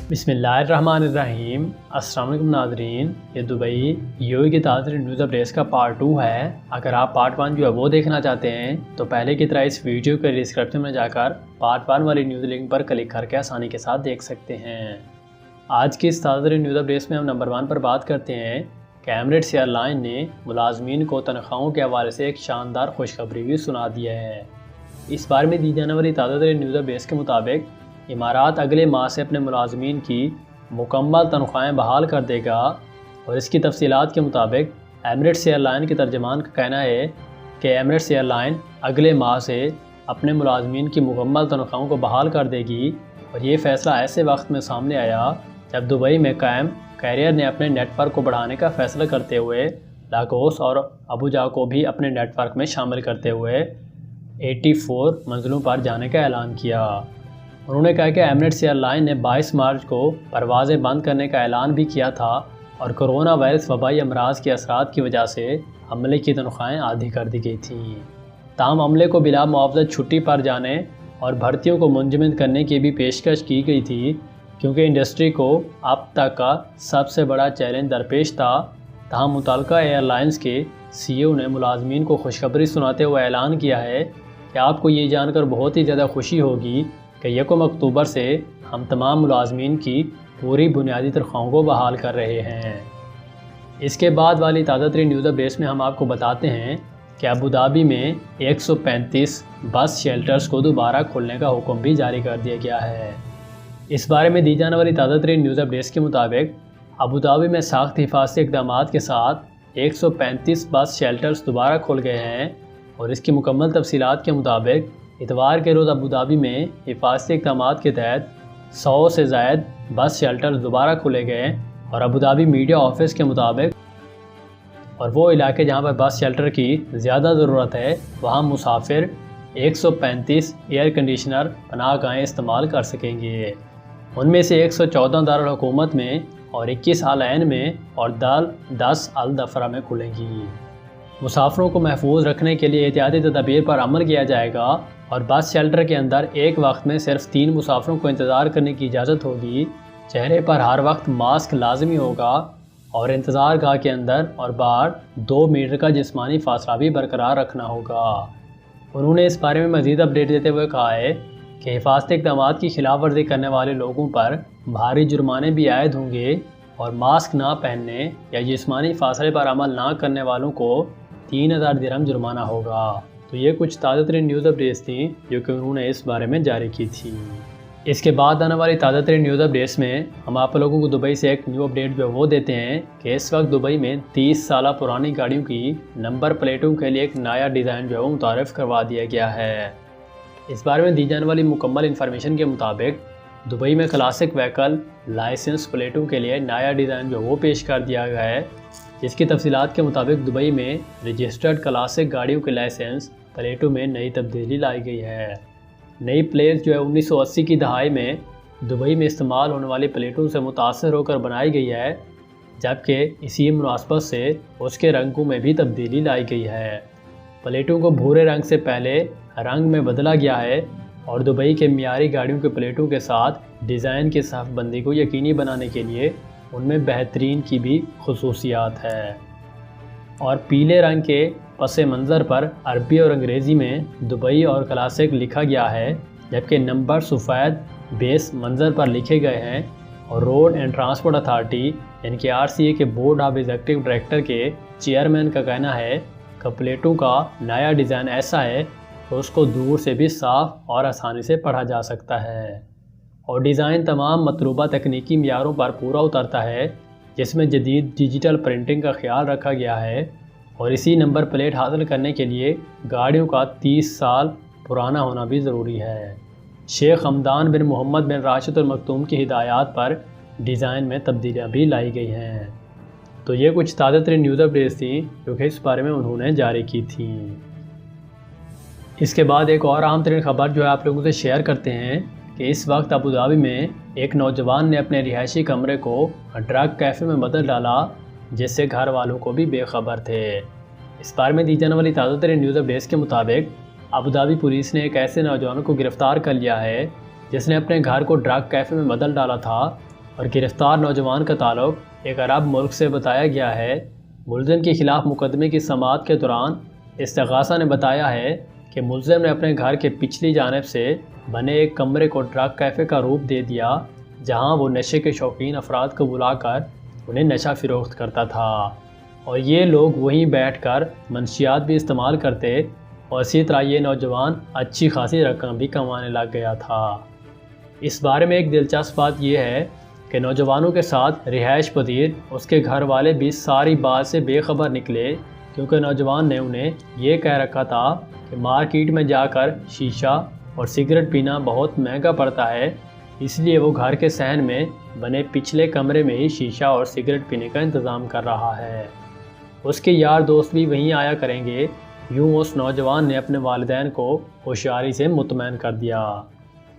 بسم اللہ الرحمن الرحیم۔ السلام علیکم ناظرین، یہ دبئی کی تازہ نیوز اپڈیٹس کا پارٹ 2 ہے۔ اگر آپ پارٹ 1 جو ہے وہ دیکھنا چاہتے ہیں تو پہلے کی طرح اس ویڈیو کے ڈسکرپشن میں جا کر پارٹ 1 والی نیوز لنک پر کلک کر کے آسانی کے ساتھ دیکھ سکتے ہیں۔ آج کی اس تازہ نیوز اپڈیٹس میں ہم نمبر 1 پر بات کرتے ہیں کہ ایمریٹس ایئر لائن نے ملازمین کو تنخواہوں کے حوالے سے ایک شاندار خوشخبری بھی سنا دی ہے۔ اس بارے میں دی جانے والی تازہ نیوز اپڈیٹس کے مطابق امارات اگلے ماہ سے اپنے ملازمین کی مکمل تنخواہیں بحال کر دے گا، اور اس کی تفصیلات کے مطابق ایمریٹس ایئر لائن کے ترجمان کا کہنا ہے کہ ایمریٹس ایئر لائن اگلے ماہ سے اپنے ملازمین کی مکمل تنخواہوں کو بحال کر دے گی، اور یہ فیصلہ ایسے وقت میں سامنے آیا جب دبئی میں قائم کیریئر نے اپنے نیٹ ورک کو بڑھانے کا فیصلہ کرتے ہوئے لاگوس اور ابوجا کو بھی اپنے نیٹ ورک میں شامل کرتے ہوئے 84 منزلوں پر جانے کا اعلان کیا۔ انہوں نے کہا کہ ایمریٹس ایئر لائن نے 22 مارچ کو پروازیں بند کرنے کا اعلان بھی کیا تھا، اور کرونا وائرس وبائی امراض کے اثرات کی وجہ سے عملے کی تنخواہیں آدھی کر دی گئی تھیں۔ تاہم عملے کو بلا معاوضہ چھٹی پر جانے اور بھرتیوں کو منجمد کرنے کی بھی پیشکش کی گئی تھی، کیونکہ انڈسٹری کو اب تک کا سب سے بڑا چیلنج درپیش تھا۔ تاہم متعلقہ ایئر لائنز کے سی او نے ملازمین کو خوشخبری سناتے ہوئے اعلان کیا ہے کہ آپ کو یہ جان کر بہت ہی زیادہ خوشی ہوگی کہ 1 اکتوبر سے ہم تمام ملازمین کی پوری بنیادی تنخواہوں کو بحال کر رہے ہیں۔ اس کے بعد والی تازہ ترین نیوز اپڈیٹس میں ہم آپ کو بتاتے ہیں کہ ابوظہبی میں 135 بس شیلٹرز کو دوبارہ کھولنے کا حکم بھی جاری کر دیا گیا ہے۔ اس بارے میں دی جانے والی تازہ ترین نیوز اپڈیٹس کے مطابق ابوظہبی میں ساخت حفاظتی اقدامات کے ساتھ 135 بس شیلٹرز دوبارہ کھول گئے ہیں، اور اس کی مکمل تفصیلات کے مطابق اتوار کے روز ابوظہبی میں حفاظتی اقدامات کے تحت 100 سے زائد بس شیلٹرز دوبارہ کھولے گئے، اور ابوظہبی میڈیا آفس کے مطابق اور وہ علاقے جہاں پر بس شیلٹر کی زیادہ ضرورت ہے وہاں مسافر 135 ایئر کنڈیشنر پناہ گاہیں استعمال کر سکیں گے۔ ان میں سے 114 دارالحکومت میں اور 21 آل عین میں اور 10 الدفرہ میں کھلیں گی۔ مسافروں کو محفوظ رکھنے کے لیے احتیاطی تدابیر پر عمل کیا جائے گا، اور بس شیلٹر کے اندر ایک وقت میں صرف 3 مسافروں کو انتظار کرنے کی اجازت ہوگی۔ چہرے پر ہر وقت ماسک لازمی ہوگا، اور انتظار گاہ کے اندر اور باہر 2 میٹر کا جسمانی فاصلہ بھی برقرار رکھنا ہوگا۔ انہوں نے اس بارے میں مزید اپڈیٹ دیتے ہوئے کہا ہے کہ حفاظتی اقدامات کی خلاف ورزی کرنے والے لوگوں پر بھاری جرمانے بھی عائد ہوں گے، اور ماسک نہ پہننے یا جسمانی فاصلے پر عمل نہ کرنے والوں کو 3000 درہم جرمانہ ہوگا۔ تو یہ کچھ تازہ ترین نیوز اپڈیٹس تھیں جو کہ انہوں نے اس بارے میں جاری کی تھی۔ اس کے بعد آنے والی تازہ ترین نیوز اپڈیٹس میں ہم آپ لوگوں کو دبئی سے ایک نیو اپڈیٹ جو وہ دیتے ہیں کہ اس وقت دبئی میں 30 سالہ پرانی گاڑیوں کی نمبر پلیٹوں کے لیے ایک نیا ڈیزائن جو ہے وہ متعارف کروا دیا گیا ہے۔ اس بارے میں دی جانے والی مکمل انفارمیشن کے مطابق دبئی میں کلاسک وہیکل لائسنس پلیٹوں کے لیے نیا ڈیزائن جو وہ پیش کر دیا گیا ہے، جس کی تفصیلات کے مطابق دبئی میں رجسٹرڈ کلاسک گاڑیوں کے لائسنس پلیٹوں میں نئی تبدیلی لائی گئی ہے۔ نئی پلیٹ جو ہے 1980 کی دہائی میں دبئی میں استعمال ہونے والی پلیٹوں سے متاثر ہو کر بنائی گئی ہے، جبکہ اسی مناسبت سے اس کے رنگوں میں بھی تبدیلی لائی گئی ہے۔ پلیٹوں کو بھورے رنگ سے پہلے رنگ میں بدلا گیا ہے، اور دبئی کے معیاری گاڑیوں کے پلیٹوں کے ساتھ ڈیزائن کی صف بندی کو یقینی بنانے کے لیے ان میں بہترین کی بھی خصوصیات ہے۔ اور پیلے رنگ کے پس منظر پر عربی اور انگریزی میں دبئی اور کلاسک لکھا گیا ہے، جبکہ نمبر سفید بیس منظر پر لکھے گئے ہیں، اور روڈ اینڈ ٹرانسپورٹ اتھارٹی یعنی کہ RCA کے بورڈ آف ایگزیکٹو ڈائریکٹر کے چیئرمین کا کہنا ہے کہ پلیٹوں کا نیا ڈیزائن ایسا ہے کہ اس کو دور سے بھی صاف اور آسانی سے پڑھا جا سکتا ہے، اور ڈیزائن تمام مطلوبہ تکنیکی معیاروں پر پورا اترتا ہے، جس میں جدید ڈیجیٹل پرنٹنگ کا خیال رکھا گیا ہے، اور اسی نمبر پلیٹ حاصل کرنے کے لیے گاڑیوں کا 30 سال پرانا ہونا بھی ضروری ہے۔ شیخ حمدان بن محمد بن راشد المکتوم کی ہدایات پر ڈیزائن میں تبدیلیاں بھی لائی گئی ہیں۔ تو یہ کچھ تازہ ترین نیوز اپڈیٹس تھیں جو کہ اس بارے میں انہوں نے جاری کی تھیں۔ اس کے بعد ایک اور اہم ترین خبر جو ہے آپ لوگوں سے شیئر کرتے ہیں کہ اس وقت ابوظہبی میں ایک نوجوان نے اپنے رہائشی کمرے کو ڈرگ کیفے میں بدل ڈالا، جس سے گھر والوں کو بھی بے خبر تھے۔ اس بارے میں دی جانے والی تازہ ترین نیوز اپڈیٹس کے مطابق ابوظہبی پولیس نے ایک ایسے نوجوان کو گرفتار کر لیا ہے جس نے اپنے گھر کو ڈرگ کیفے میں بدل ڈالا تھا، اور گرفتار نوجوان کا تعلق ایک عرب ملک سے بتایا گیا ہے۔ ملزم کے خلاف مقدمے کی سماعت کے دوران استغاثہ نے بتایا ہے کہ ملزم نے اپنے گھر کے پچھلی جانب سے بنے ایک کمرے کو ڈرگ کیفے کا روپ دے دیا، جہاں وہ نشے کے شوقین افراد کو بلا کر انہیں نشہ فروخت کرتا تھا، اور یہ لوگ وہیں بیٹھ کر منشیات بھی استعمال کرتے، اور اسی طرح یہ نوجوان اچھی خاصی رقم بھی کمانے لگ گیا تھا۔ اس بارے میں ایک دلچسپ بات یہ ہے کہ نوجوانوں کے ساتھ رہائش پذیر اس کے گھر والے بھی ساری بات سے بے خبر نکلے، کیونکہ نوجوان نے انہیں یہ کہہ رکھا تھا کہ مارکیٹ میں جا کر شیشہ اور سگریٹ پینا بہت مہنگا پڑتا ہے، اس لیے وہ گھر کے صحن میں بنے پچھلے کمرے میں ہی شیشہ اور سگریٹ پینے کا انتظام کر رہا ہے۔ اس کے یار دوست بھی وہیں آیا کریں گے۔ یوں اس نوجوان نے اپنے والدین کو ہوشیاری سے مطمئن کر دیا،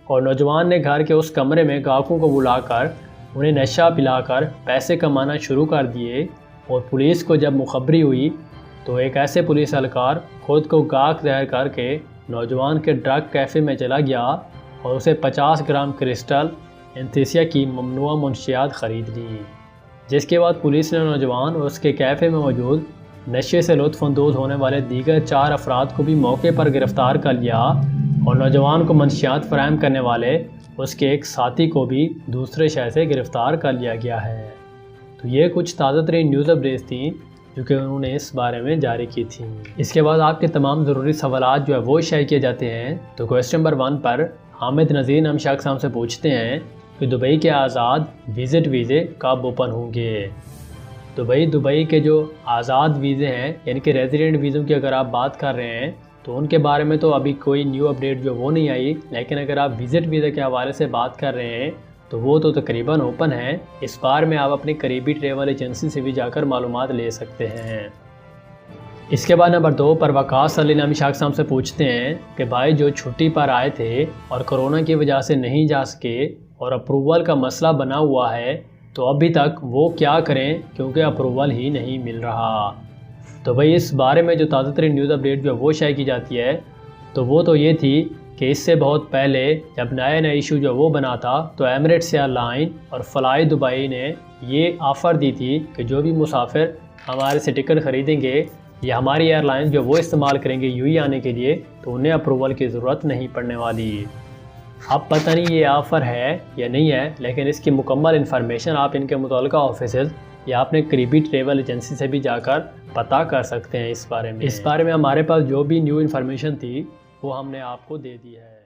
اور نوجوان نے گھر کے اس کمرے میں گاہکوں کو بلا کر انہیں نشہ پلا کر پیسے کمانا شروع کر دیے، اور پولیس کو جب مخبری ہوئی تو ایک ایسے پولیس اہلکار خود کو گاہک ظاہر کر کے نوجوان کے ڈرگ کیفے میں چلا گیا اور اسے 50 گرام کرسٹل اینستھیسیا کی ممنوعہ منشیات خرید لی، جس کے بعد پولیس نے نوجوان اور اس کے کیفے میں موجود نشے سے لطف اندوز ہونے والے دیگر 4 افراد کو بھی موقع پر گرفتار کر لیا، اور نوجوان کو منشیات فراہم کرنے والے اس کے ایک ساتھی کو بھی دوسرے شہر سے گرفتار کر لیا گیا ہے۔ تو یہ کچھ تازہ ترین نیوز اپڈیٹس تھیں جو کہ انہوں نے اس بارے میں جاری کی تھیں۔ اس کے بعد آپ کے تمام ضروری سوالات جو ہے وہ شیئر کیے جاتے ہیں۔ تو کویسچن نمبر 1 پر حامد نذیر نام شخص ہم سے پوچھتے ہیں کہ دبئی کے آزاد وزٹ ویزے کب اوپن ہوں گے؟ دبئی کے جو آزاد ویزے ہیں، یعنی کہ ریزیڈنٹ ویزوں کی اگر آپ بات کر رہے ہیں تو ان کے بارے میں تو ابھی کوئی نیو اپڈیٹ جو وہ نہیں آئی، لیکن اگر آپ وزٹ ویزے کے حوالے سے بات کر رہے ہیں تو وہ تو تقریباً اوپن ہے۔ اس بار میں آپ اپنی قریبی ٹریول ایجنسی سے بھی جا کر معلومات لے سکتے ہیں۔ اس کے بعد نمبر 2 پر وقاص علی نامی شخص ہم سے پوچھتے ہیں کہ بھائی جو چھٹی پر آئے تھے اور کرونا کی وجہ سے نہیں جا سکے اور اپروول کا مسئلہ بنا ہوا ہے، تو ابھی تک وہ کیا کریں کیونکہ اپروول ہی نہیں مل رہا؟ تو بھائی اس بارے میں جو تازہ ترین نیوز اپڈیٹ جو وہ شائع کی جاتی ہے تو وہ تو یہ تھی کہ اس سے بہت پہلے جب نیا ایشو جو وہ بنا تھا تو ایمریٹس ایئر لائن اور فلائی دبئی نے یہ آفر دی تھی کہ جو بھی مسافر ہمارے سے ٹکٹ خریدیں گے یا ہماری ایئر لائن جو وہ استعمال کریں گے یو ای آنے کے لیے تو انہیں اپروول کی ضرورت نہیں پڑنے والی۔ اب پتہ نہیں یہ آفر ہے یا نہیں ہے، لیکن اس کی مکمل انفارمیشن آپ ان کے متعلقہ آفیسز یا اپنے قریبی ٹریول ایجنسی سے بھی جا کر پتہ کر سکتے ہیں۔ اس بارے میں ہمارے پاس جو بھی نیو انفارمیشن تھی وہ ہم نے آپ کو دے دی ہے۔